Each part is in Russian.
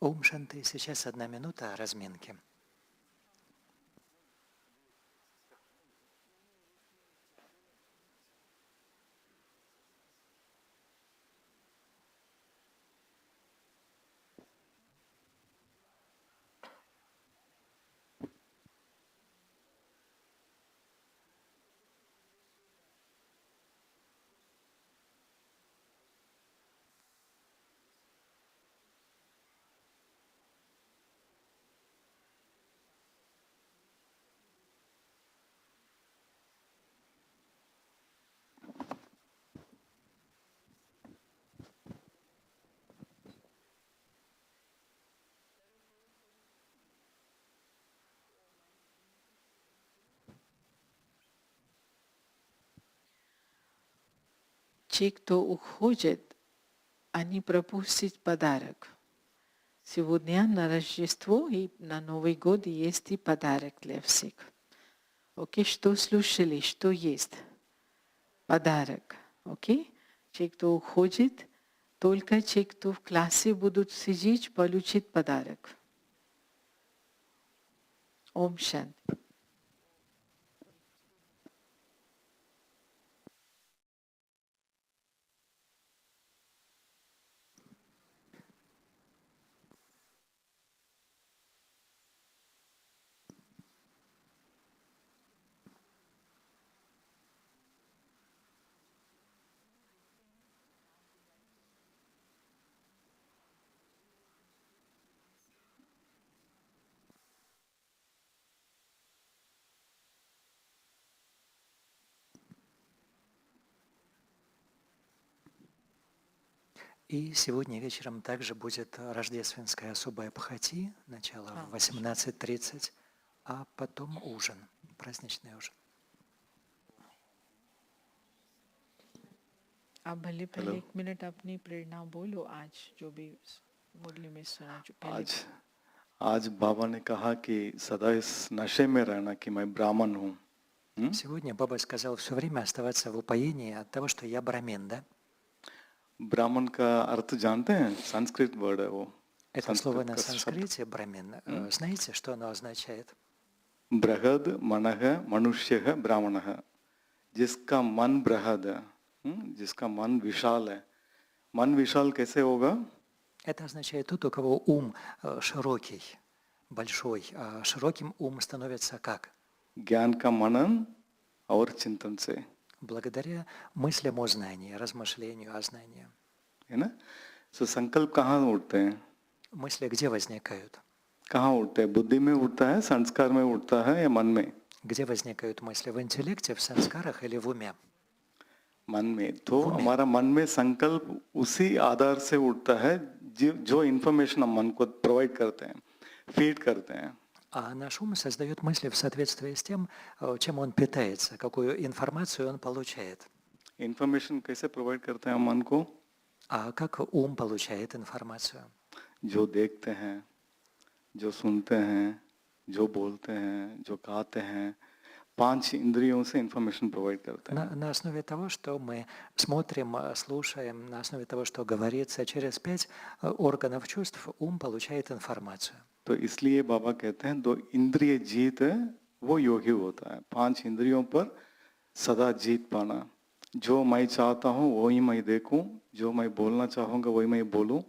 Ом Шанти, сейчас 1 минута разминки. Те, кто уходит, они пропустят подарок. Сегодня на Рождество и на Новый год есть и подарок для всех. Окей, что слушали, что есть? Подарок. Окей? Те, кто уходит, только те, кто в классе будут сидеть, получат подарок. Ом Шанти. И сегодня вечером также будет рождественская особая бхати, начало в 18:30, а потом ужин, праздничный ужин. आप भले पहले 1 मिनट अपनी प्रेरणा बोलो आज जो भी मुरली में सुना जो पहले आज बाबा ने कहा कि सदा इस नशे में रहना कि मैं ब्राह्मण हूँ. Сегодня Баба сказал все время оставаться в упоении от того, что я брамин, да? ब्राह्मण का अर्थ जानते हैं? संस्कृत वर्ड है वो. Это слово на санскрите, брамин, знаете, что оно означает? बृहद मनः मनुष्यः ब्राह्मणः. जिसका मन बृहद है, जिसका मन विशाल है. मन विशाल कैसे होगा? Это означает тот, у кого ум широкий, большой, а широким ум становится как? ज्ञान का मनन और चिंतन से. Благодаря мыслям о знании, размышлению о знании. है ना? So संकल्प कहाँ उठते हैं? Мысли где возникают? कहाँ उठते हैं? बुद्धि में उठता है, संस्कार में उठता है या मन में? Где возникают мысли? В интеллекте, в санскарах или в уме? मन में. तो हमारा मन में संकल्प उसी आधार से उठता है जो इंफॉर्मेशन हम मन को प्रोवाइड करते हैं, फीड करते हैं. А наш ум создает мысли в соответствии с тем, чем он питается, какую информацию он получает. Информation कैसे प्रोवाइड करते हैं हम मन को? А как ум получает информацию? जो देखते हैं, जो सुनते हैं, जो बोलते हैं, जो खाते हैं, 5 इंद्रियों से информation प्रोवाइड करते हैं. На основе того, что мы смотрим, слушаем, на основе того, что говорится, через 5 органов чувств ум получает информацию. तो इसलिए बाबा कहते हैं 2 इंद्रिय जीत है वो योगी होता है. 5 इंद्रियों पर सदा जीत पाना. जो मैं चाहता हूँ वही मैं देखूं, जो मैं बोलना चाहूँगा वही मैं बोलूं,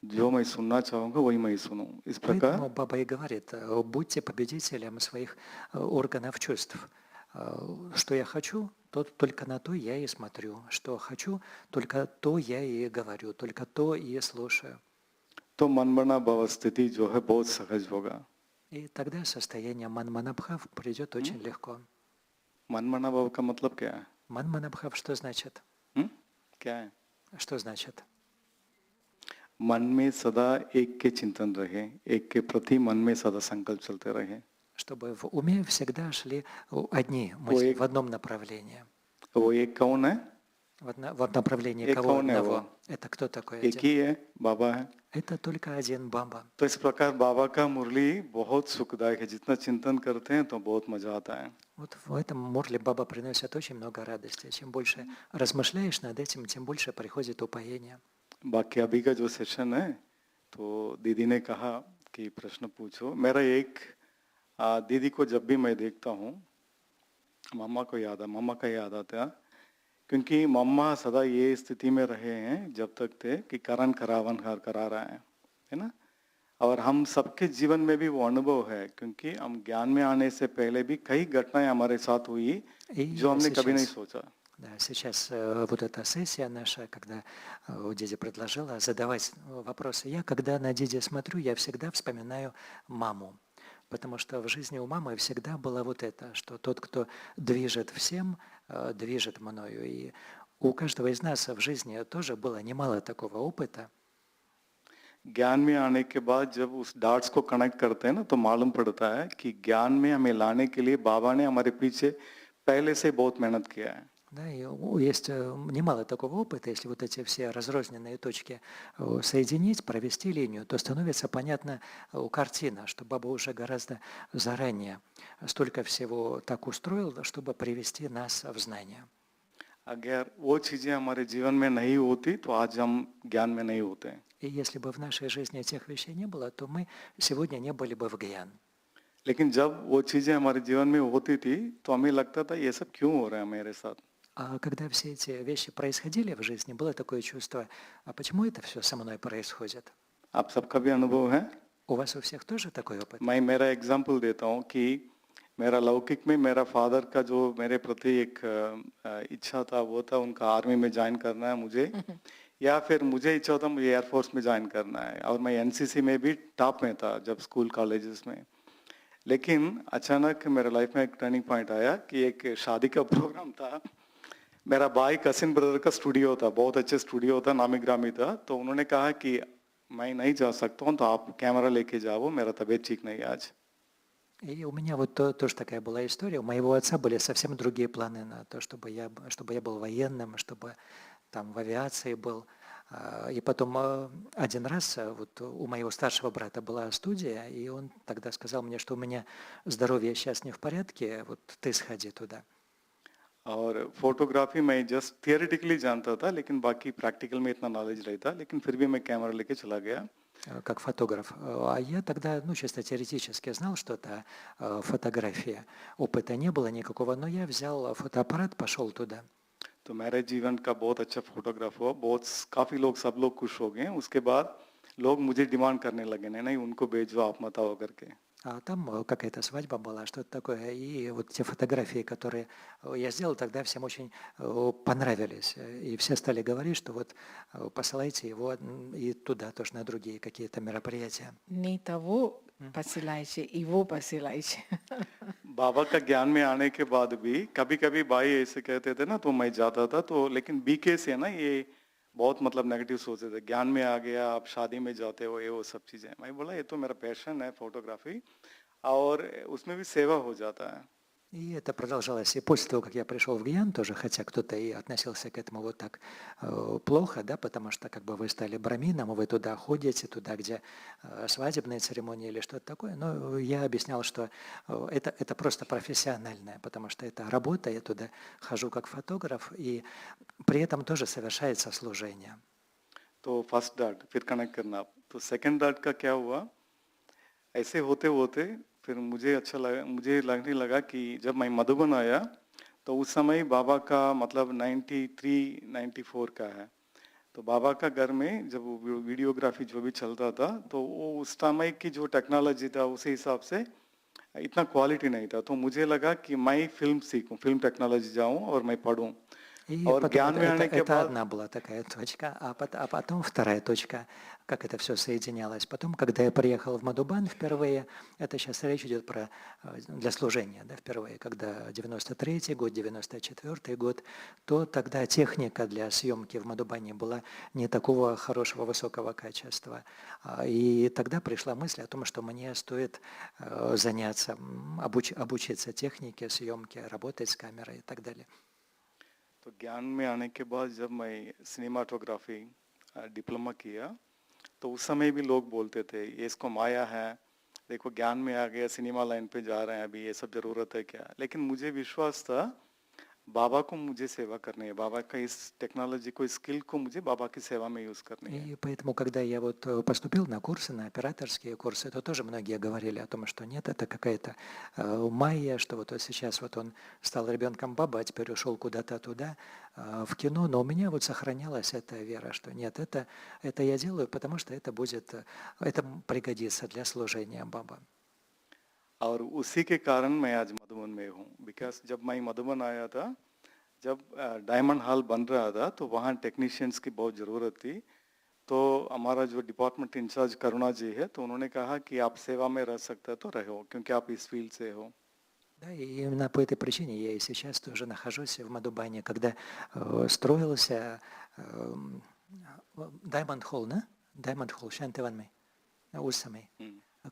जो मैं सुनना चाहूँगा वही मैं सुनूं. इस प्रकार Поэтому Баба и говорит, будьте победителем своих органов чувств. Что я хочу, то только на то я и смотрю. Что хочу, только то я и говорю, только то и слушаю. तो मनमना भाव स्थिति जो है बहुत सहज होगा. И тогда состояние манманабхав придет очень легко. मनमना भाव का मतलब क्या है? Манманабхав что значит? क्या है? Что значит? मन में सदा एक के चिंतन रहे, एक के प्रति मन में सदा संकल्प चलते रहे. Чтобы в уме всегда шли одни мысли в одном направлении. वो एक कौन है? В направлении кого одного. Это кто такой एक ही है, बाबा है. Это только один Баба. तो इस प्रकार बाबा का मुरली बहुत सुखदायक है. जितना चिंतन करते हैं तो बहुत मजा आता है. Вот в этом Мурли Баба приносит очень много радости. Чем больше размышляешь над этим, тем больше приходит упоение. बाकी अभी का जो सेशन है तो दीदी ने कहा कि प्रश्न पूछो। मेरा एक दीदी को जब भी मैं देखता हूँ मम्मा का याद आता है, क्योंकि मम्मा सदा ये स्थिति में रहे हैं जब तक थे कि करण करावन करा रहा है ना। और हम सबके जीवन में भी वो अनुभव है, क्योंकि हम ज्ञान में आने से पहले भी कई घटनाएं हमारे साथ हुई जो И हमने कभी नहीं сейчас, सोचा। да, сейчас вот эта сессия наша, когда Диди предложила задавать вопросы. Я, когда на Диди смотрю, я всегда вспоминаю маму. Потому что в жизни у мамы всегда было вот это, что тот, кто движет всем, движет мною. И у каждого из нас в жизни тоже было немало такого опыта. ज्ञान में आने के बाद जब उस डॉट्स को कनेक्ट करते हैं ना, तो मालूम पड़ता है कि ज्ञान में हमें लाने के लिए बाबा ने हमारे पीछे पहले से बहुत मेहनत किया है। Да, и есть немало такого опыта. Если вот эти все разрозненные точки соединить, провести линию, то становится понятна картина, что Баба уже гораздо заранее столько всего так устроил, чтобы привести нас в знание. अगर वो चीजें हमारे जीवन में नहीं होती तो आज हम ज्ञान में नहीं होते। И если бы в нашей жизни этих вещей не было, то мы сегодня не были бы в Гьян. लेकिन जब वो चीजें हमारे जीवन में होती थी तो हमें लगता था ये सब क्यों हो रहा है मेरे साथ। А когда все эти вещи происходили в жизни, было такое чувство, а почему это все со мной происходит? आप सबका भी अनुभव है। У вас у всех тоже такой опыт? मैं मेरा एग्जांपल देता हूँ कि मेरा लौकिक में मेरा फादर का जो मेरे प्रति एक इच्छा था वो था उनका आर्मी में ज्वाइन करना है मुझे, या फिर मुझे इच्छा था मुझे एयरफोर्स में ज्वाइन करना है, और मैं एनसीसी में भी टॉप में था जब स्कूल कॉलेजेस में। लेकिन अचानक मेरे लाइफ में एक टर्निंग पॉइंट आया कि एक शादी का प्रोग्राम था। मेरा भाई कसिन ब्रदर का स्टूडियो था, बहुत अच्छे स्टूडियो था, नामी ग्रामी था। तो उन्होंने कहा कि मैं नहीं जा सकता हूँ तो आप कैमरा लेके जाओ, मेरा तबीयत ठीक नहीं है आज। И у меня вот тоже такая была история. У моего отца были совсем другие планы на то, чтобы я был военным, чтобы там в авиации был. И потом один раз вот у моего старшего брата была студия, и он тогда сказал мне, что у меня здоровье сейчас не в порядке, вот ты сходи туда. और फोटोग्राफी मैं जस्ट थियोरेटिकली जानता था, लेकिन बाकी प्रैक्टिकल में इतना नॉलेज नहीं था, लेकिन फिर भी मैं कैमरा लेके चला गया। Как фотограф. А я тогда, чисто теоретически знал что-то фотография. Опыта не было никакого, но я взял фотоаппарат, пошел туда. तो मेरे जीवन का बहुत अच्छा फोटोग्राफ हुआ, बहुत काफी लोग सब लोग खुश हो गए। उसके बाद लोग मुझे डिमांड करने लगे, नहीं उनको भेजो आप मत आओ करके। А там какая-то свадьба была, что-то такое. И вот те фотографии, которые я сделал, тогда всем очень понравились. И все стали говорить, что вот посылайте его и туда тоже на другие какие-то мероприятия. Не того посылайте, его посылайте. बाबा का ज्ञान में आने के बाद भी कभी कभी भाई ऐसे कहते थे ना, तो मैं जाता था तो, लेकिन बीके से ना ये बहुत मतलब नेगेटिव सोचते थे, ज्ञान में आ गया आप शादी में जाते हो, ये वो सब चीजें। मैं बोला ये तो मेरा पैशन है फोटोग्राफी, और उसमें भी सेवा हो जाता है। И это продолжалось и после того, как я пришел в Гьян тоже, хотя кто-то и относился к этому вот так плохо, да, потому что как бы вы стали брамином, вы туда ходите, туда, где свадебные церемонии или что-то такое, но я объяснял, что это просто профессиональное, потому что это работа, я туда хожу как фотограф, и при этом тоже совершается служение. तो फर्स्ट डार्ट फिर कनेक्ट करना। तो सेकंड डार्ट का क्या हुआ, ऐसे होते होते फिर मुझे लगने लगा कि जब मैं मधुबन आया तो उस समय बाबा का मतलब 93-94 का है। तो बाबा का घर में जब वीडियोग्राफी जो भी चलता था तो वो उस समय की जो टेक्नोलॉजी था उसी हिसाब से इतना क्वालिटी नहीं था। तो मुझे लगा कि मैं फिल्म सीखूं, फिल्म टेक्नोलॉजी जाऊं और मैं पढ़ूं। И और потом ज्ञान में आने के это बाद одна была такая точка, а потом вторая точка, как это все соединялось. Потом, когда я приехал в Мадубан впервые, это сейчас речь идет про для служения, да, впервые, когда 93-й год, 94-й год, то тогда техника для съемки в Мадубане была не такого хорошего, высокого качества. И тогда пришла мысль о том, что мне стоит заняться, обучиться технике съемки, работать с камерой и так далее. तो ज्ञान में आने के बाद जब मैं सिनेमाटोग्राफी डिप्लोमा किया तो उस समय भी लोग बोलते थे ये इसको माया है, देखो ज्ञान में आ गया, सिनेमा लाइन पे जा रहे हैं, अभी ये सब जरूरत है क्या। लेकिन मुझे विश्वास था बाबा को मुझे सेवा करनी है, बाबा का इस टेक्नोलॉजी को, स्किल को मुझे बाबा की सेवा में यूज करनी है. И поэтому, когда я вот поступил на курсы, на операторские курсы, то тоже многие говорили о том, что нет, это какая-то майя, что вот сейчас вот он стал ребенком бабы, а теперь ушел куда-то туда, в кино, но у меня вот сохранялась эта вера, что нет, это я делаю, потому что это будет, это пригодится для служения баба. और उसी के कारण मैं आज मधुबन में हूँ. बिकॉज जब मैं मधुबन आया था, जब डायमंड हॉल बन रहा था, तो वहाँ टेक्नीशियंस की बहुत ज़रूरत थी. तो हमारा जो डिपार्टमेंट इंचार्ज करुणा जी है, तो उन्होंने कहा कि आप सेवा में रह सकते हो तो रहो, क्योंकि आप इस फील्ड से हो. Да, и именно по этой причине я и сейчас тоже нахожусь в Мадубане, когда строился Diamond Hall, да? Diamond Hall, Шантиванмей, Усамей.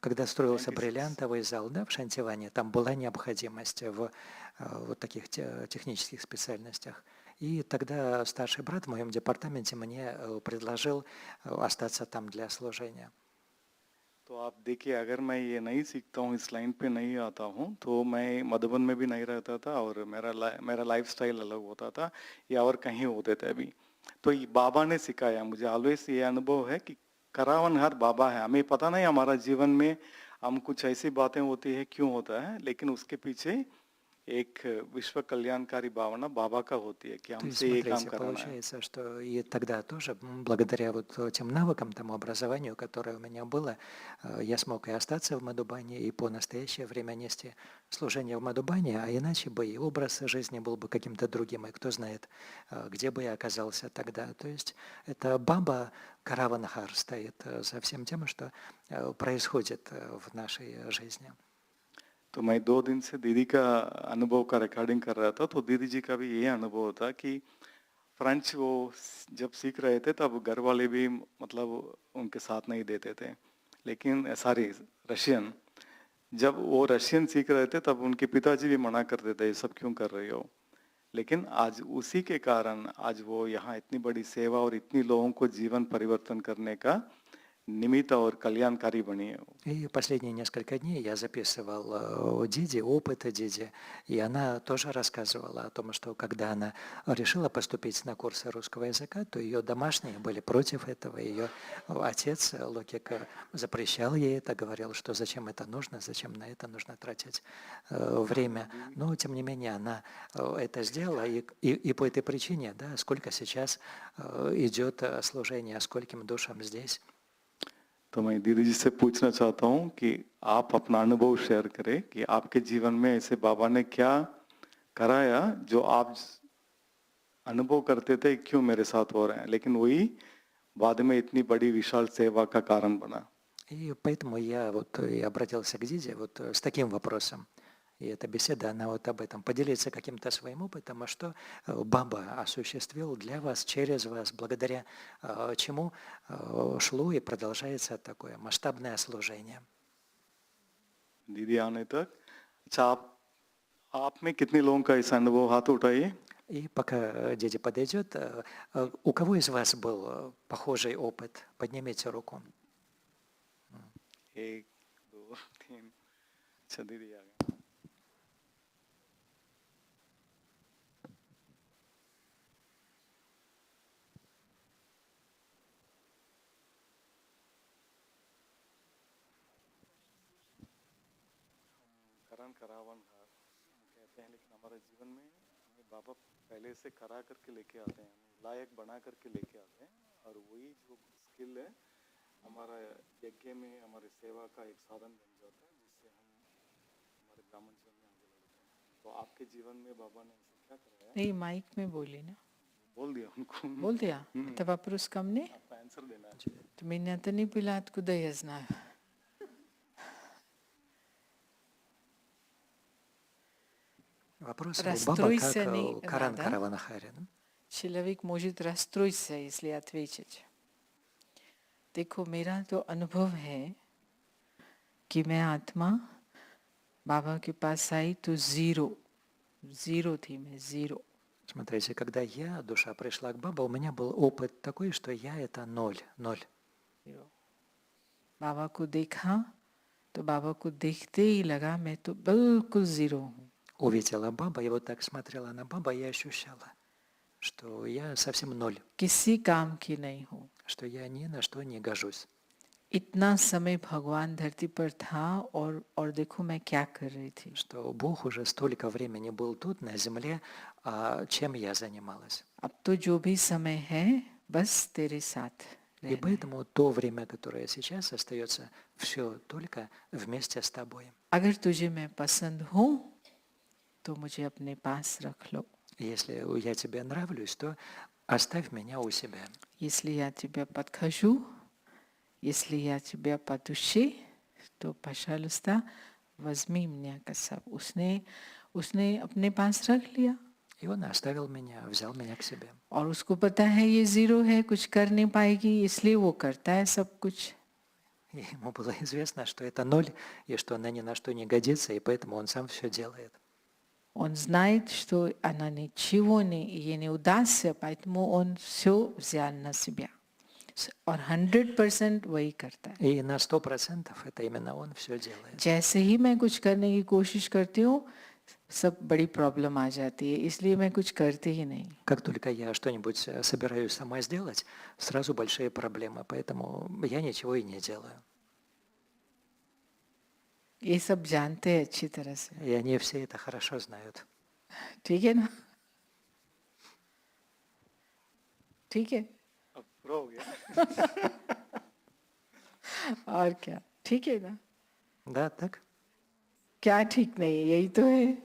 Когда строился 96. бриллиантовый зал, да, в Шантиване, там была необходимость в вот таких технических специальностях. И тогда старший брат в моем департаменте мне предложил остаться там для служения. तो आप देखिए, अगर मैं ये नहीं सीखता हूँ, इस लाइन पे नहीं आता हूँ, तो मैं मधुबन में भी नहीं रहता था और मेरा लाइफस्टाइल अलग होता था या और कहीं होते थे अभी. तो ये बाबा ने सिखाया मुझे. ऑलवेज ये अनुभव है कि करावनहार बाबा है. हमें पता नहीं हमारा जीवन में हम कुछ ऐसी बातें होती है क्यों होता है, लेकिन उसके पीछे एक विश्व कल्याणकारी भावना बाबा का होती है कि То есть, हमसे ये काम смотрите, कराना है. получается, что и тогда тоже, благодаря вот тем навыкам, тому образованию, которое у меня было, я смог и остаться в Мадубане, и по настоящее время нести служение в Мадубане, а иначе бы и образ жизни был бы каким-то другим, и кто знает, где бы я оказался тогда. То есть это баба Караванхар стоит за всем тем, что происходит в нашей жизни. तो मैं 2 दिन से दीदी का अनुभव का रिकॉर्डिंग कर रहा था, तो दीदी जी का भी ये अनुभव था कि फ्रेंच वो जब सीख रहे थे तब घर वाले भी मतलब उनके साथ नहीं देते थे, लेकिन सॉरी रशियन, जब वो रशियन सीख रहे थे तब उनके पिताजी भी मना करते थे, ये सब क्यों कर रहे हो. लेकिन आज उसी के कारण आज वो यहाँ इतनी बड़ी सेवा और इतनी लोगों को जीवन परिवर्तन करने का निमित्त और कल्याणकारी बनी है. И последние несколько дней я записывал Диди, опыты Диди, и она тоже рассказывала о том, что когда она решила поступить на курсы русского языка, то ее домашние были против этого, ее отец Локик запрещал ей это, говорил, что зачем это нужно, зачем на это нужно тратить время, но тем не менее она это сделала, и по этой причине, да, сколько сейчас идет служение, скольким душам здесь. तो मैं दीदी जी से पूछना चाहता हूँ कि आप अपना अनुभव शेयर करें कि आपके जीवन में ऐसे बाबा ने क्या कराया जो आप अनुभव करते थे क्यों मेरे साथ हो रहे हैं, लेकिन वही बाद में इतनी बड़ी विशाल सेवा का कारण बना. И поэтому я вот и обратился к Диде вот с таким вопросом. И эта беседа, она вот об этом. Поделиться каким-то своим опытом, а что Баба осуществил для вас, через вас, благодаря чему шло и продолжается такое масштабное служение. दीदी आने तक. अच्छा, आप में कितने लोगों का ऐसा अनुभव, हाथ उठाइए. И пока дядя подойдет, у кого из вас был похожий опыт? Поднимите руку. 1 2 3. अच्छा दीदी आ गए. करावनहार कहते हैं, लेकिन हमारे जीवन में हमें बाबा पहले से करा करके लेके आते हैं, लायक बना करके लेके आते हैं, और वही जो स्किल है हमारा यज्ञ में हमारे सेवा का एक साधन बन जाता है, जिससे हम हमारे ब्राह्मण जीवन में आगे बढ़ते हैं. तो आपके जीवन में बाबा ने ऐसा क्या कराया? नहीं, माइक में बोली ना. बोल दिया उनको. Boll dia? Это вопрос ко мне? आपका आंसर देना है. То меня-то не было, откуда я знаю. Вопрос у Баба Расстройся как не Каран надо. Караванахари. человек может расстроиться, если ответить. देखो, मेरा तो अनुभव है कि मैं आत्मा बाबा के पास आई तो जीरो थी मैं, जीरो. Смотрите, когда я, душа, пришла к Баба, у меня был опыт такой, что я это ноль. बाबा को देखा तो बाबा को देखते ही लगा मैं तो बिल्कुल जीरो हूँ. увидела баба, и вот так смотрела на баба, и ощущала, что я совсем ноль, किसी काम की नहीं हूँ. что я ни на что не гожусь. इतना समय भगवान धरती पर था और देखो मैं क्या कर रही थी. Что Бог уже столько времени был тут, на земле, а чем я занималась. अब तो जो भी समय है बस तेरे साथ И रहना है. поэтому то время, которое сейчас остается, все только вместе с тобой. अगर तुझे मैं पसंद हूँ तो मुझे अपने पास रख लो. Если я тебе нравлюсь, то оставь меня у себя. Если я тебя подхожу, если я тебя по душе, то, пожалуйста, возьми меня का सब. उसने अपने पास रख लिया. И он оставил меня, взял меня к себе. और उसको पता है ये जीरो है, कुछ कर नहीं पाएगी, इसलिए वो करता है सब कुछ. И ему было известно, что это ноль, и что она ни на что не годится, и поэтому он сам все делает. Он знает, что она ничего ей не удастся, поэтому он все взял на себя. और 100% वही करता है. И на 100% это именно он все делает. जैसे ही मैं कुछ करने की कोशिश करती हूँ, सब बड़ी प्रॉब्लम आ जाती है, इसलिए मैं कुछ करती ही नहीं. Как только я что-нибудь собираюсь сама сделать, сразу большие проблемы, поэтому я ничего и не делаю. ये सब जानते हैं अच्छी तरह से. И они все это хорошо знают. ठीक है ना? ठीक है. अब पूरा हो गया. और क्या? ठीक है ना? Да, так? क्या ठीक नहीं है? यही तो है.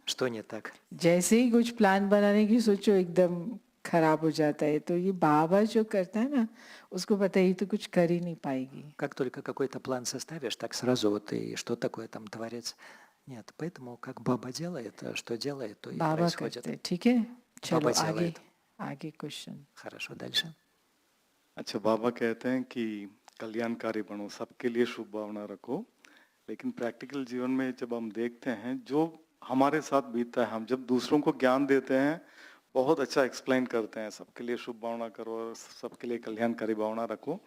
Что не так? जैसे ही कुछ प्लान बनाने की सोचो एकदम खराब हो जाता है. तो ये बाबा जो करता है ना, उसको पता है ये तो कुछ कर ही नहीं पाएगी. Как только какой-то план составишь, так сразу вот и что такое там творец. Нет, поэтому как баба делает, что делает, то и बाबा происходит. करते हैं. ठीक है. चलो बाबा आगे делает. आगे क्वेश्चन. Хорошо, дальше. अच्छा, बाबा कहते हैं कि कल्याणकारी बनो, सबके लिए शुभ भावना रखो, लेकिन प्रैक्टिकल जीवन में जब हम देखते हैं जो हमारे साथ बीतता है, हम जब दूसरों को ज्ञान देते हैं बहुत अच्छा एक्सप्लेन करते हैं, सबके लिए शुभ भावना करो और सबके लिए कल्याणकारी भावना रखो,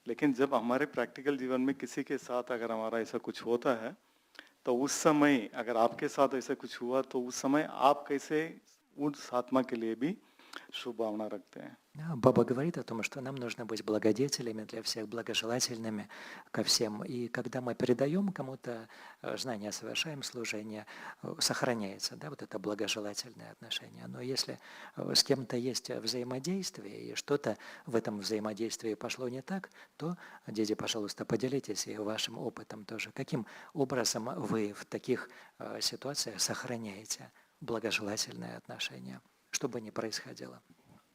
लेकिन जब हमारे प्रैक्टिकल जीवन में किसी के साथ अगर हमारा ऐसा कुछ होता है तो उस समय अगर आपके साथ ऐसा कुछ हुआ तो उस समय आप कैसे उस आत्मा के लिए भी शुभ भावना रखते हैं? Баба говорит о том, что нам нужно быть благодетелями для всех, благожелательными ко всем. И когда мы передаем кому-то знания, совершаем служение, сохраняется, да, вот это благожелательное отношение. Но если с кем-то есть взаимодействие, и что-то в этом взаимодействии пошло не так, то, дети, пожалуйста, поделитесь и вашим опытом тоже. Каким образом вы в таких ситуациях сохраняете благожелательное отношение, что бы ни происходило?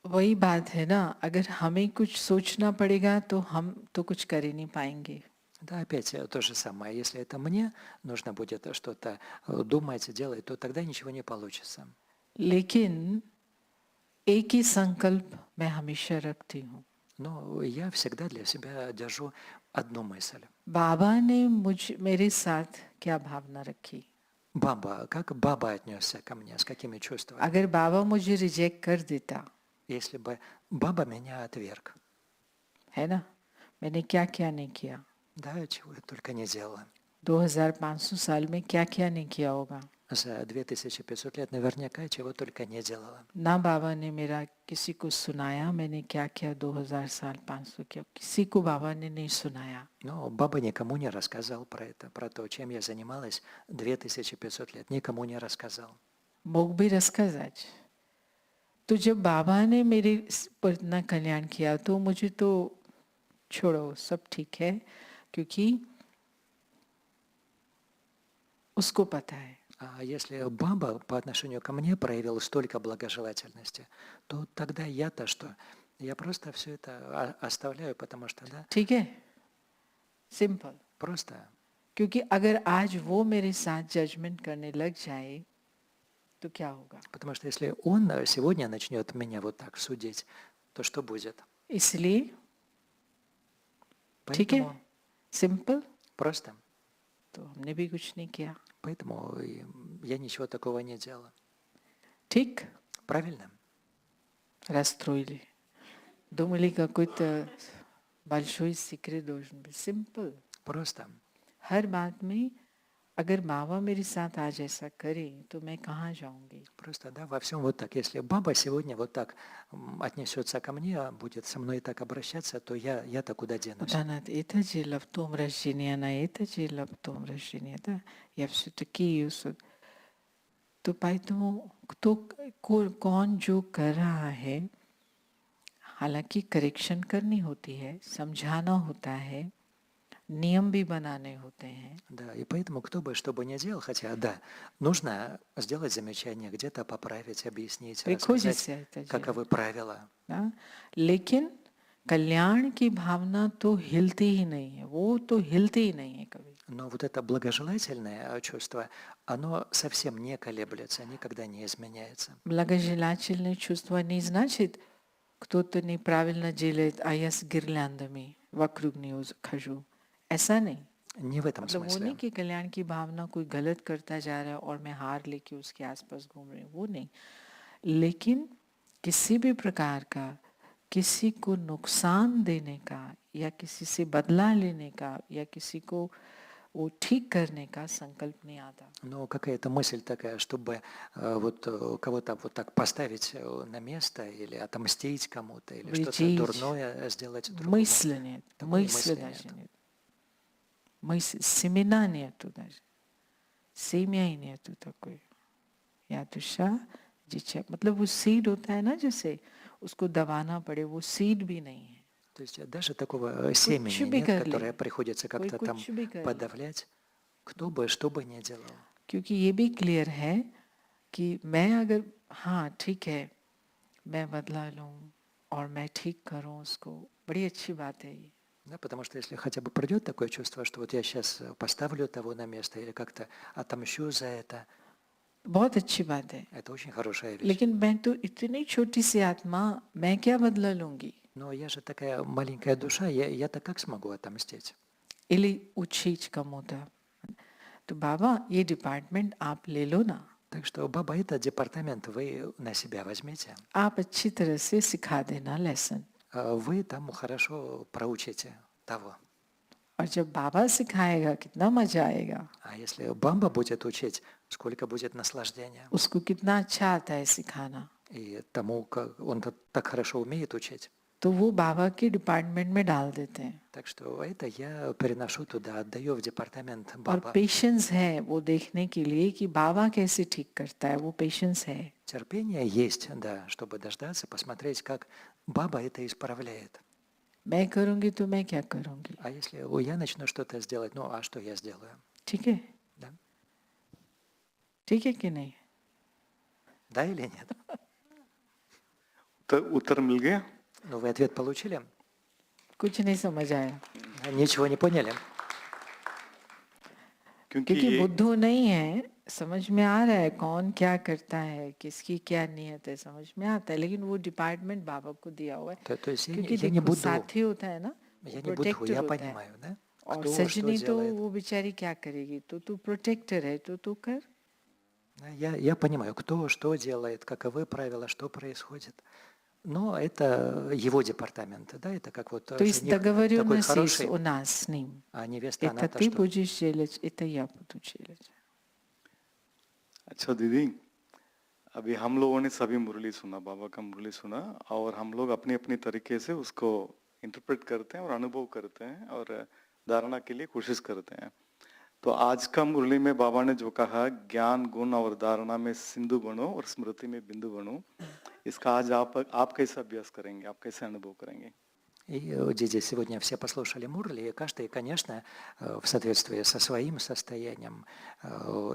वही बात है ना, अगर हमें कुछ सोचना पड़ेगा तो हम तो कुछ कर ही नहीं पाएंगे. Да, опять то же самое. Если это мне нужно будет что-то думать, делать, то тогда ничего не получится. लेकिन एक ही संकल्प मैं हमेशा रखती हूँ. Но я всегда для себя держу одну мысль. बाबा ने मेरे साथ क्या भावना रखी? Баба, как баба отнесся ко мне, с какими чувствами? अगर बाबा मुझे रिजेक्ट कर देता, Если бы баба меня отверг, है ना, मैंने क्या क्या नहीं किया. да, чего я только не делала. 2500 साल में क्या क्या नहीं किया होगा. За 2500 лет наверняка чего только не делала. ना बाबा ने मेरा किसी को सुनाया मैंने क्या क्या 2000 साल 500 किया, किसी को बाबा ने नहीं सुनाया. Но баба никому не рассказал про это, про то, чем я занималась 2500 лет. Никому не рассказал. मग भी рассказать. तो जब बाबा ने मेरे पर इतना कल्याण किया तो मुझे तो छोड़ो, सब ठीक है, क्योंकि उसको पता है. А если баба по отношению ко мне проявила столько благожелательности, то тогда я-то что? Я просто все это оставляю, потому что, да, ठीक है, सिंपल. просто. क्योंकि अगर आज वो मेरे साथ जजमेंट करने लग जाए तो क्या होगा? Потому что если он сегодня начнет меня вот так судить, то что будет? इसलिए ठीक है, Поэтому सिंपल. просто. तो हमने भी कुछ नहीं किया. Поэтому я ничего такого не делала. ठीक? Правильно? Расстроили. Думали, какой-то большой секрет должен быть. Simple. Просто. हर बात में अगर बाबा मेरे साथ आज ऐसा करे तो मैं कहाँ जाऊंगी? Просто, да, во всем вот так. Если баба сегодня вот так отнесется ко мне, будет со мной так обращаться, то я-то куда денусь? Utanat etaji laptom rashiniana etaji laptom rashiniata yafsutaki yusud. तो कौन जो कर रहा है, हालांकि करेक्शन करनी होती है, समझाना होता है, नियम भी बनाने होते हैं. Да, и поэтому кто бы что бы ни делал, хотя, да, нужно сделать замечание, где-то поправить, объяснить, Приходится рассказать, это каковы делать. правила. ना? लेकिन कल्याण की भावना तो हिलती ही नहीं है, वो तो हिलती ही नहीं है कभी. Но вот это благожелательное чувство, оно совсем не колеблется, никогда не изменяется. Благожелательные чувства не значит, кто-то неправильно делает, а я с гирляндами вокруг него хожу. ऐसा नहीं. Не в этом मतलब वो नहीं смысле. कि कल्याण की भावना कोई गलत करता जा रहा है और मैं हार लेके उसके आसपास घूम रही हूँ, वो नहीं. लेकिन किसी भी प्रकार का किसी को नुकसान देने का या किसी से बदला लेने का या किसी को वो ठीक करने का संकल्प नहीं आता. Но какая-то мысль такая, чтобы вот кого-то вот так поставить на место или отомстить кому-то, или что-то Вредить. дурное сделать другому. Мысли нет. Такой Мысли мысли даже нет. нет. Мысли, семена нету даже. Семя ही нету такой. या दुशा जिच्छा, मतलब वो सीड होता है ना, जैसे उसको दबाना पड़े, वो सीड भी नहीं है. То есть даже такого семени भी нет, कर которое ले. приходится कोई как-то там कुछ भी कर ले. подавлять, кто бы что бы ни делал. क्योंकि ये भी क्लियर है कि मैं अगर हाँ ठीक है मैं बदला लूँ और मैं ठीक करूँ उसको, बड़ी अच्छी बात है ये. Да, потому что если хотя бы придет такое чувство, что вот я сейчас поставлю того на место или как-то отомщу за это, बहुत अच्छी बात है. это очень хорошая вещь. लेकिन मैं तो इतनी छोटी सी आत्मा, मैं क्या बदला लूंगी? Но я же такая маленькая душа, я-то как смогу отомстить? или учить кому-то. तो बाबा ये डिपार्टमेंट आप ले लो ना. Так что, баба, это департамент вы на себя возьмите. आप अच्छी तरह से सिखा देना लेसन. Вы там хорошо проучите того. और जब बाबा सिखाएगा कितना मजा आएगा. А если баба будет учить, сколько будет наслаждения. उसको कितना अच्छा आता है सिखाना. И тому, как он так хорошо умеет учить. तो वो बाबा के डिपार्टमेंट में डाल देते हैं. Так что это я переношу туда, отдаю в департамент और баба. पेशेंस है वो देखने के लिए कि बाबा कैसे ठीक करता है, वो पेशेंस है. Терпение есть, да, чтобы дождаться, посмотреть, как баба это исправляет. मैं करूँगी तो मैं क्या करूँगी. А если я начну что-то сделать, ну а что я сделаю? ठीक है. Да? ठीक है कि नहीं. Да или нет? तो उत्तर मिल गया. Ну вы ответ получили? कुछ नहीं समझ आया. Ничего не поняли? क्योंकि क्योंकि ये बुद्धू नहीं है, समझ में आ रहा है कौन क्या करता है, किसकी क्या नियत है, समझ में आता है, लेकिन वो डिपार्टमेंट बाबा को दिया हुआ है. То есть क्योंकि я не देखो буду, साथी होता है ना, я не буду, प्रोटेक्टर я होता है. понимаю, да? और Кто что सजनी तो делает. वो बेचारी क्या करेगी, तो तू प्रोटेक्टर है तो तू कर. Да, я понимаю, кто что делает, каковы правила, что происходит. Но это его департамент, да, это как вот То есть жених такой договоренность есть хороший, у нас с ним. а невеста Это она-то ты что? будешь делать, это я буду делать. अच्छा दीदी, अभी हम लोगों ने सभी मुरली सुना, बाबा का मुरली सुना, और हम लोग अपनी अपनी तरीके से उसको इंटरप्रेट करते हैं और अनुभव करते हैं और धारणा के लिए कोशिश करते हैं. तो आज का मुरली में बाबा ने जो कहा, ज्ञान गुण और धारणा में सिंधु बनो और स्मृति में बिंदु बनो, इसका आज आप कैसे अभ्यास करेंगे, आप कैसे अनुभव करेंगे? И Диди, сегодня все послушали Мурли, и каждый, конечно, в соответствии со своим состоянием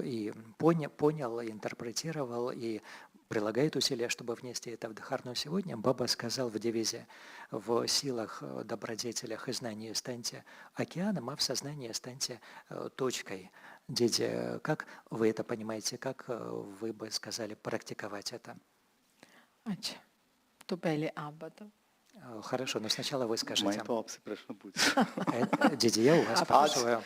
и понял, интерпретировал, и прилагает усилия, чтобы внести это в Дхарну сегодня. Баба сказал в девизе: в силах, добродетелях и знании станьте океаном, а в сознании станьте точкой. Диди, как вы это понимаете, как вы бы сказали практиковать это? अच्छा, तो पहले आप बताओ. Хорошо, но сначала вы скажите. मैं तो आपसे प्रश्न पूछ. Диди, я у вас спрашиваю.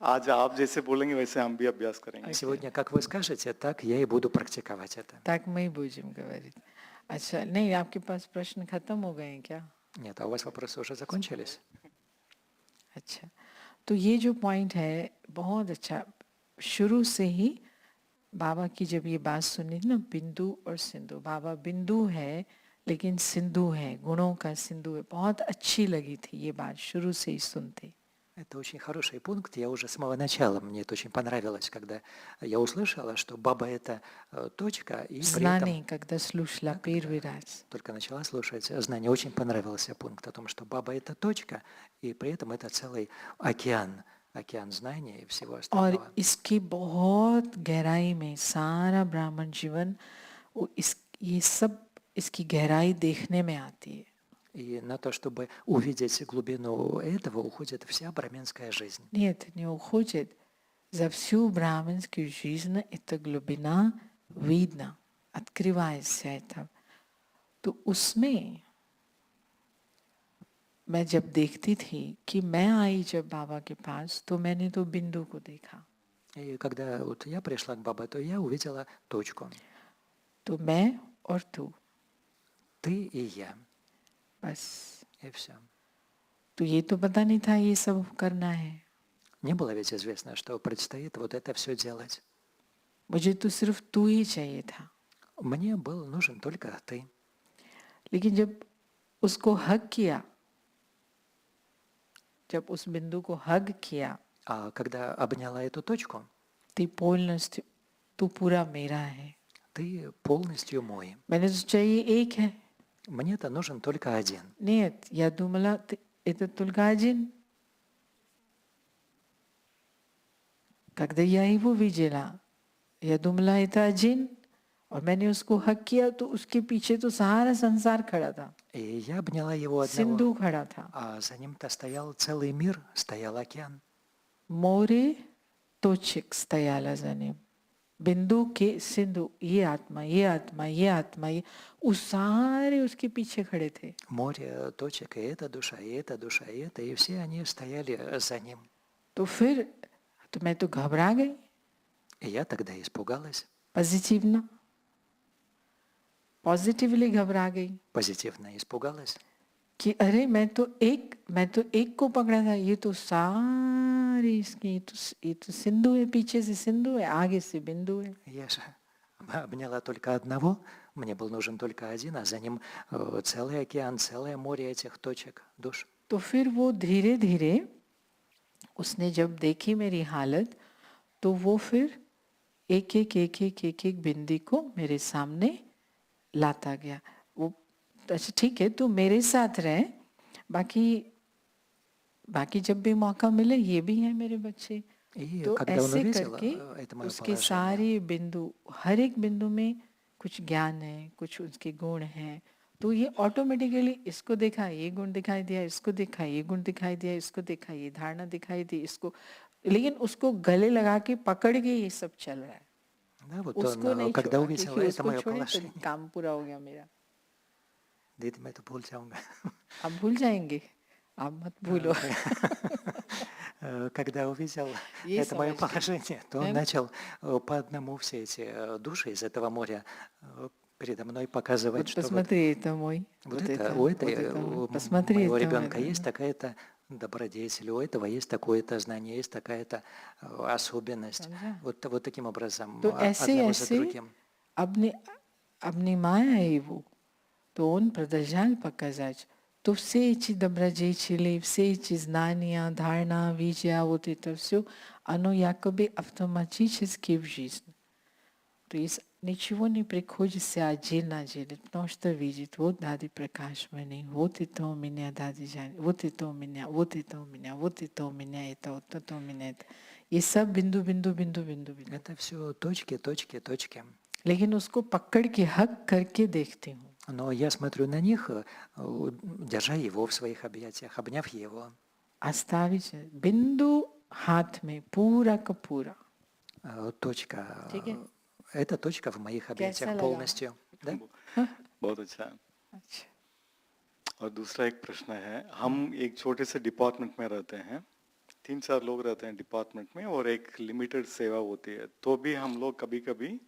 आज आप जैसे बोलेंगे वैसे हम भी अभ्यास करेंगे. Сегодня, как вы скажете, так я и буду практиковать это. Так мы и будем говорить. अच्छा, नहीं आपके पास प्रश्न खत्म हो गए हैं क्या? Нет, а у вас вопросы уже закончились? अच्छा, तो ये जो पॉइंट है बहुत अच्छा. शुरू से ही बाबा की जब ये बात सुनी ना, बिंदु और सिंधु, बाबा बिंदु है लेकिन सिंधु है, गुणों का सिंधु है, बहुत अच्छी लगी थी ये बात शुरू से ही सुनते. Это очень хороший пункт. Я уже с самого начала, мне это очень понравилось, когда я услышала, что баба – это точка, и при этом… Знание, когда слушала первый раз. Только начала слушать знание, очень понравился пункт о том, что баба – это точка, и при этом это целый океан, океан знания и всего остального. और इसकी बहुत गहराई में सारा ब्राह्मण जीवन ये सब इसकी गहराई देखने में आती है. И на то, чтобы увидеть глубину этого, уходит вся браминская жизнь. Нет, не уходит. За всю браминскую жизнь эта глубина видна, открывается это. तो उसमें मैं जब देखती थी कि मैं आई जब बाबा के पास, तो मैंने तो बिंदु को देखा. И когда вот я пришла к бабе, то я увидела точку. तो मैं और तू. Ты и я. बस. И все. तो ये तो पता नहीं था ये सब करना है. Не было ведь известно, что предстоит вот это все делать. मुझे तो सिर्फ तू ही चाहिए था. Мне был нужен только ты. लेकिन जब उसको हग किया, जब उस बिंदु को हग किया, А когда обняла эту точку, ты полностью, तू पूरा मेरा है. ты полностью мой. मैंने तो चाहिए एक है. Мне-то нужен только один. Нет, я думала, это только один. Когда я его видела, я думала, это один. और मैंने उसको हक किया तो उसके पीछे तो सारा संसार खड़ा था. И я обняла его सिंधु одного, खड़ा था. а за ним-то стоял целый мир, стоял океан. मोरे तोचिक стояла за ним. बिंदु के सिंधु, ये आत्मा, ये आत्मा, ये आत्मा, ये उस सारे उसके पीछे खड़े थे. Море точек, и эта душа, и эта душа, и это, и все они стояли за ним. तो फिर तो मैं तो घबरा गई. И я тогда испугалась, पॉजिटिवली घबरा गई позитивно испугалась, कि अरे मैं तो एक को पकड़ा था, ये तो सारी इसकी, ये तो सिंधु है, पीछे से सिंधु है, आगे से बिंदु है. я же обняла только одного, мне был нужен только один, а за ним целый океан, целое море этих точек, душ. तो फिर वो धीरे धीरे उसने जब देखी मेरी हालत, तो वो फिर एक एक बिंदी को मेरे सामने लाता गया. वो अच्छा ठीक है, तो मेरे साथ रहे, बाकी जब भी मौका मिले ये भी है मेरे बच्चे. И तो когда он ऐसे увидел करके это мое उसके положение, सारे बिंदु, हर एक बिंदु में कुछ ज्ञान है, कुछ उसके गुण हैं. तो ये ऑटोमेटिकली इसको देखा ये गुण दिखाई दिया, इसको देखा ये गुण दिखाई दिया, इसको देखा ये धारणा दिखाई दी, इसको, लेकिन उसको गले लगा के पकड़ के ये सब चल रहा है. да, вот उसको он, नहीं когда छोड़ा, увидел क्योंकि это उसको мое छोड़े तो положение, काम पूरा हो गया मेरा. दीदी मैं तो भूल जाऊंगा. आप भूल जाएंगे, आप मत भूलो. Когда увидел ये это мое समझ गए. положение, то он начал по одному все эти души из этого моря передо мной показывать, Вот что вот, посмотри, это мой, вот вот это, это, у вот этой, это, у посмотри, моего это ребенка это. есть такая-то добродетель, у этого есть такое-то знание, есть такая-то особенность. समझा? Вот таким образом, तो ऐसे одного за ऐसे другим. अपनी माया है वो, то он продолжал показать, то все эти добродетели, все эти знания, धारणा, видения, вот это все, оно якобы автоматически в жизнь. То есть ничего не приходится отдельно делать, потому что видит, вот Дади Пракаш Мани, вот это у меня Дади Жани, вот это у меня, вот это у меня, вот это у меня, это вот это у меня, это. ये सब बिंदु बिंदु बिंदु बिंदु बिंदु. Это все точки, точки, точки. लेकिन उसको पकड़ के हक करके देखती हूँ. Но я смотрю на них, держа его в своих объятиях, обняв его. оставить बिंदु हाथ में पूरा का पूरा. Точка. ठीक है? Это точка в моих объятиях लगा? полностью. Да? बहुत अच्छा है. अच्छा. और दूसरा एक प्रश्न है, हम एक छोटे से डिपार्टमेंट में रहते हैं, 3-4 लोग रहते हैं डिपार्टमेंट में और एक लिमिटेड सेवा होती है, तो भी हम लोग कभी कभी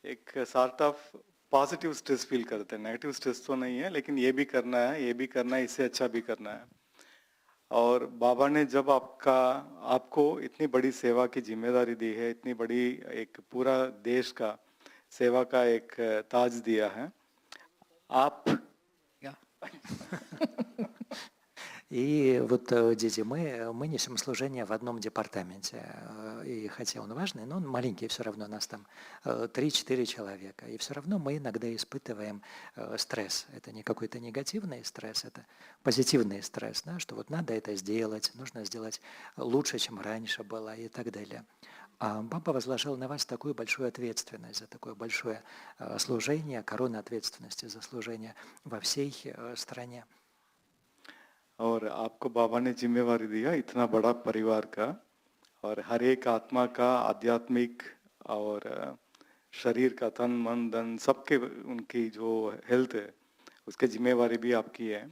एक sort of positive stress feel करते हैं. नेगेटिव स्ट्रेस तो नहीं है, लेकिन ये भी करना है, ये भी करना है, इससे अच्छा भी करना है. और बाबा ने जब आपको इतनी बड़ी सेवा की जिम्मेदारी दी है, इतनी बड़ी एक पूरा देश का सेवा का एक ताज दिया है, आप И вот, Диди, мы несем служение в одном департаменте. И хотя он важный, но он маленький, все равно нас там 3-4 человека. И все равно мы иногда испытываем стресс. Это не какой-то негативный стресс, это позитивный стресс, да, что вот надо это сделать, нужно сделать лучше, чем раньше было и так далее. А Баба возложил на вас такую большую ответственность за такое большое служение, корону ответственности за служение во всей стране. और आपको बाबा ने जिम्मेवारी दिया इतना बड़ा परिवार का, और हर एक आत्मा का आध्यात्मिक और शरीर का तन मन धन सबके उनकी जो हेल्थ है उसके जिम्मेवारी भी आपकी है.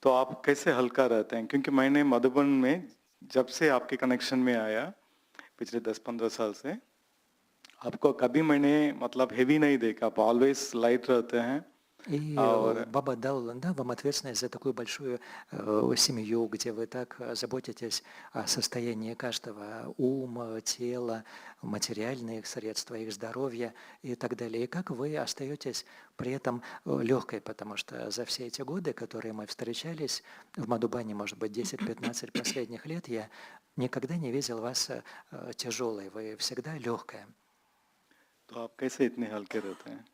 तो आप कैसे हल्का रहते हैं? क्योंकि मैंने मधुबन में जब से आपके कनेक्शन में आया पिछले 10-15 साल से, आपको कभी मैंने मतलब हेवी नहीं देखा, आप ऑलवेज लाइट रहते हैं. И Баба дал вам ответственность за такую большую семью, где вы так заботитесь о состоянии каждого ума, тела, материальных средств, их здоровья и так далее. И как вы остаетесь при этом легкой, потому что за все эти годы, которые мы встречались в Мадубане, может быть, 10-15 последних лет, я никогда не видел вас тяжелой, вы всегда легкая. तो आप कैसे इतने हल्के रहते हैं?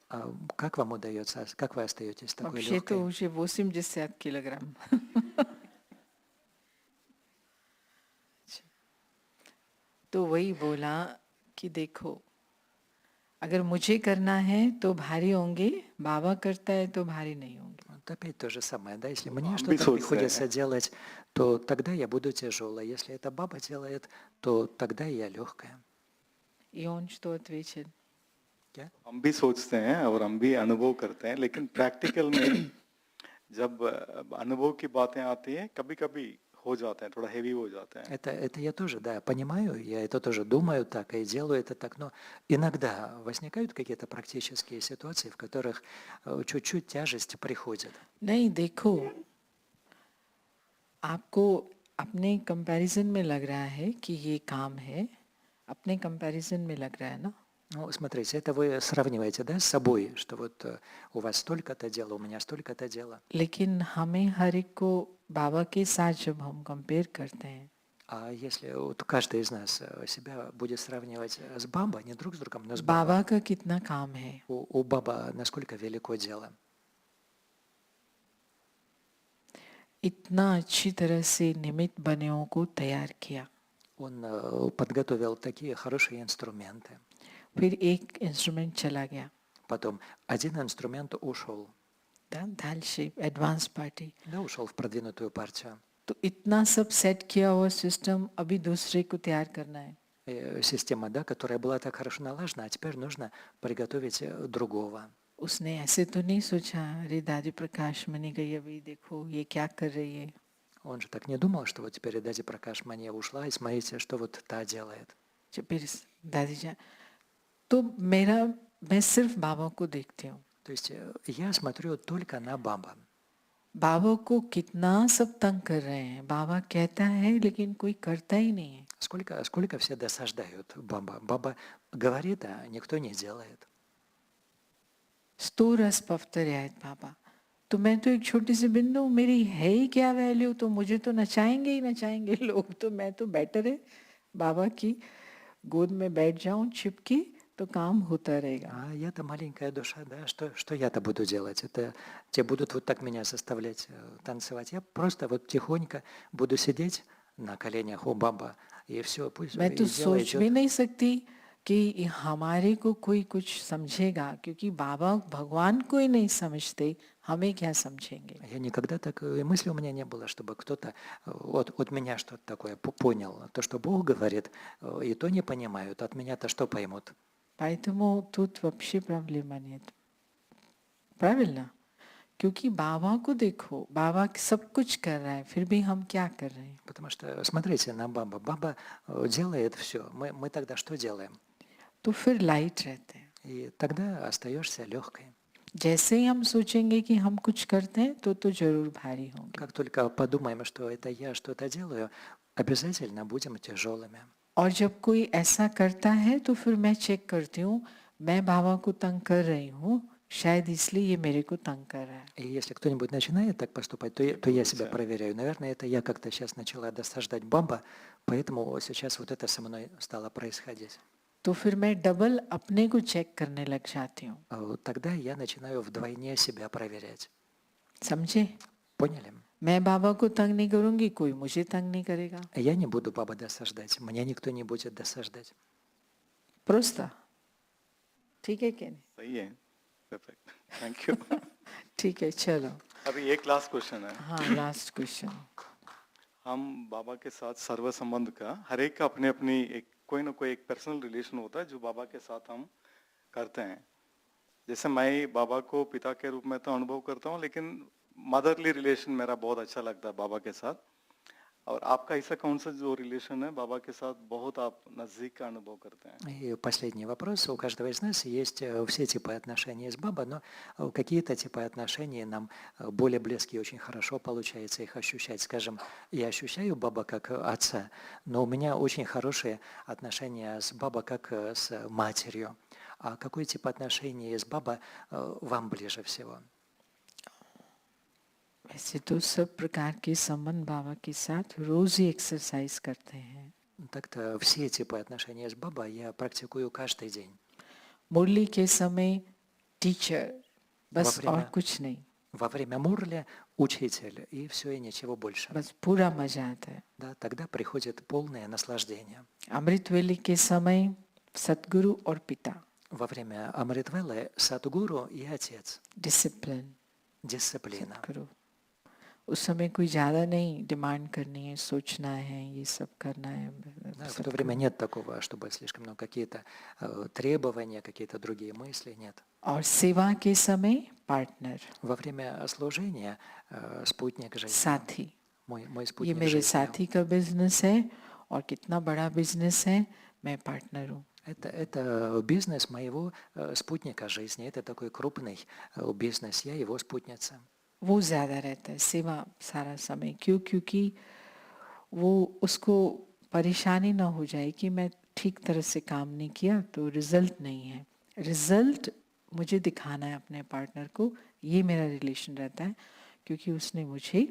Как вам удается, как вы остаетесь такой Вообще-то легкой? уже 80 килограмм. तो वही बोला कि देखो, अगर मुझे करना है तो भारी होंगे, बाबा करता है तो भारी नहीं होंगे. Вот опять то же самое, да, если мне हम что-то भी सोचते приходится हैं. делать, то тогда я буду тяжелой. Если это Баба делает, то тогда я легкая. И он что ответил? क्या? हम भी सोचते हैं और हम भी अनुभव करते हैं, लेकिन प्रैक्टिकल में जब अनुभव की बातें आती हैं कभी-कभी हो जाते हैं, थोड़ा हेवी हो जाते हैं. Это я тоже, да, понимаю, я это тоже думаю так и делаю это так, но иногда возникают какие-то практические ситуации, в которых чуть-чуть тяжесть приходит. नहीं, देखो, आपको अपने कंपैरिजन में लग रहा है कि ये काम है, अपने कंपैरिजन में लग रहा है ना. Ну, смотрите, это вы сравниваете, да, с собой, что вот у вас столько-то дела, у меня столько-то дела. लेकिन हमें हर एक को बाबा के साथ जब हम कंपेयर करते हैं, А если вот каждый из нас себя будет сравнивать с Баба, не друг с другом, но с बाबा Баба, का कितना काम है, у Баба насколько велико дело. इतना अच्छी तरह से निमित्त बनेओं को तैयार किया. Он подготовил такие хорошие инструменты. फिर एक इंस्ट्रूमेंट चला गया, Потом один инструмент ушел, да, дальше एडवांस पार्टी. да, ушел в продвинутую партию. तो इतना सब सेट किया हुआ सिस्टम अभी दूसरे को तैयार करना है. Система, да, которая была так хорошо налажена, а теперь нужно приготовить другого. उसने ऐसे तो नहीं सोचा, अरे दादी प्रकाश मनी गई अभी देखो ये क्या कर रही है. Он же так не думал, что вот теперь Дади Пракаш Мания ушла, и смотрите, что вот та делает. जब फिर दादी जान, तो मैं सिर्फ बाबा को देखती हूँ. То есть я смотрю только на Баба. बाबा को कितना सब तंग कर रहे हैं. बाबा कहता है लेकिन कोई करता ही नहीं है. Сколько все досаждают Баба. Баба говорит, а никто не делает. 100 रस पवतरियायत बाबा. तो मैं तो एक छोटी सी बिंदु, मेरी है ही क्या वैल्यू, तो मुझे तो नचाएंगे ही नचाएंगे लोग, तो मैं तो बेटर है बाबा की गोद में बैठ जाऊं छिपके, तो काम होता रहेगा. А я-то маленькая душа, да, что я-то буду делать? Это те будут вот так меня заставлять танцевать. Я просто вот тихонько буду сидеть на коленях у Баба, и все, пусть मैं и तो дело सोच भी идет. नहीं सकती कि हमारे को कोई कुछ समझेगा, क्योंकि बाबा भगवान को ही नहीं समझते, हमें क्या समझेंगे. Я никогда так и мысли у меня не было, чтобы кто-то от меня что-то такое понял. То, что Бог говорит, и то не понимают. От меня-то что поймут? Поэтому тут вообще проблема нет. правильно? क्योंकि बाबा को देखो, बाबा सब कुछ कर रहा है, फिर भी हम क्या कर रहे हैं? Потому что смотрите на Баба. Баба делает все. Мы тогда что делаем? तो फिर लाइट रहते हैं. И тогда остаешься легкой. जैसे ही हम सोचेंगे कि हम कुछ करते हैं तो जरूर भारी होंगे. Как только подумаем, что это я что-то делаю, обязательно будем тяжелыми. और जब कोई ऐसा करता है तो फिर मैं चेक करती हूँ मैं बाबा को तंग कर रही हूँ शायद इसलिए ये मेरे को तंग कर रहा है. И если кто-нибудь начинает так поступать, то я себя проверяю. Наверное, это я как-то сейчас начала досаждать Баба, поэтому сейчас вот это со мной стало происходить. तो फिर मैं डबल अपने को चेक करने लग जाती हूँ. Тогда я начинаю вдвойне себя проверять. समझे? Поняли? मैं बाबा को तंग नहीं करूंगी कोई मुझे तंग नहीं करेगा. Я не буду Баба досаждать, мне никто не будет досаждать. Просто. ठीक है क्या नहीं? सही है, परफेक्ट, थैंक यू. ठीक है चलो. अभी एक लास्ट क्वेश्चन है. हाँ लास्ट क्वेश्चन. हम बाबा के साथ सर्व संबंध का हर एक का अपने अपनी एक कोई ना कोई एक पर्सनल रिलेशन होता है जो बाबा के साथ हम करते हैं. जैसे मैं बाबा को पिता के रूप में तो अनुभव करता हूँ, लेकिन मदरली रिलेशन मेरा बहुत अच्छा लगता है बाबा के साथ. और आपका ऐसा कौन सा जो रिलेशन है बाबा के साथ बहुत आप नजदीक का अनुभव करते हैं? И последний вопрос. У каждого из нас есть все типы отношений с Баба, но какие-то типы отношений нам более близкие, очень хорошо получается их ощущать. Скажем, я ощущаю Баба как отца, но у меня очень хорошие отношения с Баба как с матерью. А какой тип отношений с Баба вам ближе всего? वैसे तो सब प्रकार के संबंध बाबा के साथ रोज ही एक्सरसाइज करते हैं. Так-то все типы отношений с Баба я практикую каждый день. मुरली के समय टीचर बस Во время- और कुछ नहीं. Во время Мурли учитель, и все, и ничего больше. बस पूरा मजा आता है. Да, тогда приходит полное наслаждение. अमृत वेली के समय सतगुरु और पिता. Во время Амритвелы Садгуру и отец. डिसिप्लिन. Дисциплина. सतगुरु. उस समय कोई ज़्यादा नहीं डिमांड करनी है सोचना है ये सब करना है. Да, в то время нет такого, чтобы слишком много какие-то требования, какие-то другие мысли, нет. और सेवा के समय पार्टनर. Во время служения спутник жизни. साथी. Мой ये спутник मेरे жизни. साथी का बिजनेस है और कितना बड़ा बिजनेस है मैं पार्टनर हूँ. Это бизнес моего спутника жизни. Это такой крупный бизнес. Я его спутница. वो ज़्यादा रहता है सेवा सारा समय. क्योंकि वो उसको परेशानी ना हो जाए कि मैं ठीक तरह से काम नहीं किया तो रिजल्ट नहीं है. रिजल्ट मुझे दिखाना है अपने पार्टनर को. ये मेरा रिलेशन रहता है क्योंकि उसने मुझे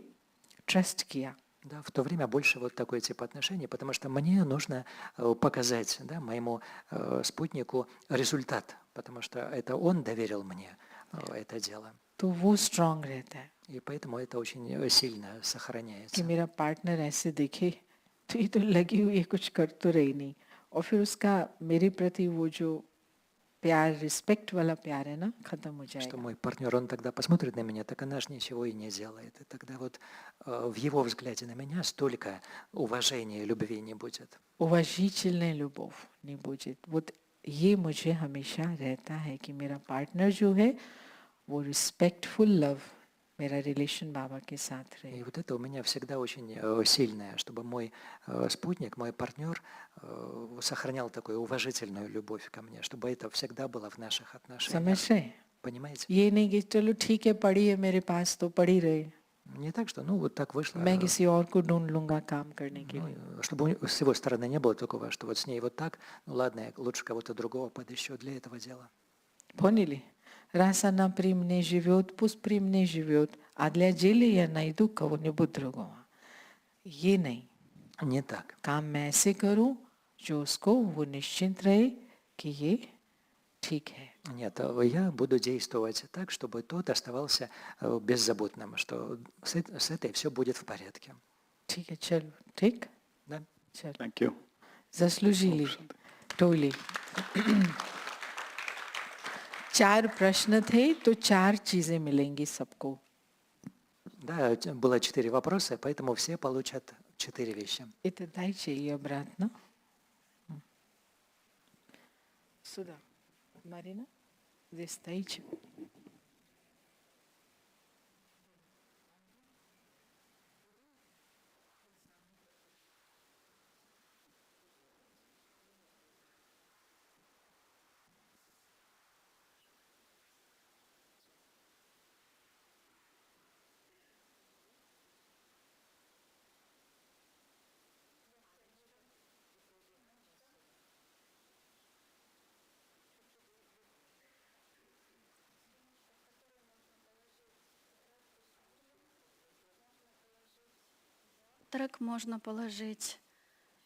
ट्रस्ट किया. Да, в то время больше вот такой тип отношений, потому что мне нужно показать, да, моему спутнику результат, потому что это он доверил мне это дело. तो वो स्ट्रांग रहता है. И поэтому это очень сильно कि сохраняется. मेरा पार्टनर ऐसे देखे तो ये तो लगी हुई है कुछ कर तो रही नहीं. और फिर उसका मेरे प्रति वो जो प्यार रिस्पेक्ट वाला प्यार है ना खत्म हो Что जाएगा. мой партнер, он тогда посмотрит на меня, так она ж ничего и не делает. И тогда вот в его взгляде на меня столько уважения и любви не будет. уважительная любовь не будет. Вот ये मुझे हमेशा रहता है कि मेरा पार्टनर जो है वो रिस्पेक्टफुल लव मेरा रिलेशन बाबा के साथ И रहे. вот это у меня всегда очень сильное, чтобы мой спутник, мой партнер сохранял такую уважительную любовь ко мне, чтобы это всегда было в наших отношениях. समझ रहे? Понимаете? ये नहीं कि चलो ठीक है पड़ी है मेरे पास तो पड़ी रहे. Не так, что ну вот так вышло. मैं किसी और को ढूंढ लूंगा काम करने के लिए. Чтобы с его стороны не было такого, что вот с ней вот так, ну ладно, я лучше кого-то другого подыщу для этого дела. Поняли? Rasa na primne живет, пусть примне живет, а для дела я найду кого-нибудь другого. ये नहीं. Не так. काम मैं ऐसे करूं जो उसको वो निश्चिंत रहे कि ये ठीक है. Нет, я буду действовать так, чтобы тот оставался беззаботным, что с этой все будет в порядке. ठीक है चलो ठीक. Да? चलो. Thank you. Заслужили. टोली. 4 प्रश्न थे तो 4 चीजें मिलेंगी सबको. Да, было 4 вопроса, поэтому все получат 4 вещи. Это дайте и обратно. Сюда. Марина, здесь дайте. завтрак можно положить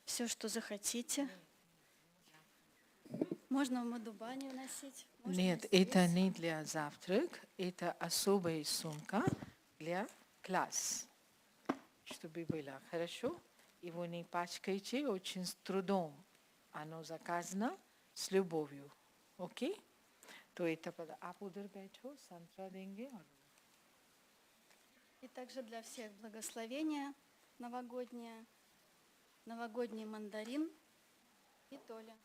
все, что захотите. Можно в мадубане носить. можно Нет, здесь. это не для завтрак, это особая сумка для класс, чтобы было хорошо. Его не пачкайте очень с трудом. Оно заказано с любовью. Окей? तो это आप उधर बैठो संतरा देंगे और И также для всех благословения новогоднее, новогодний мандарин и Толя.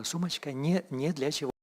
Сумочка не для чего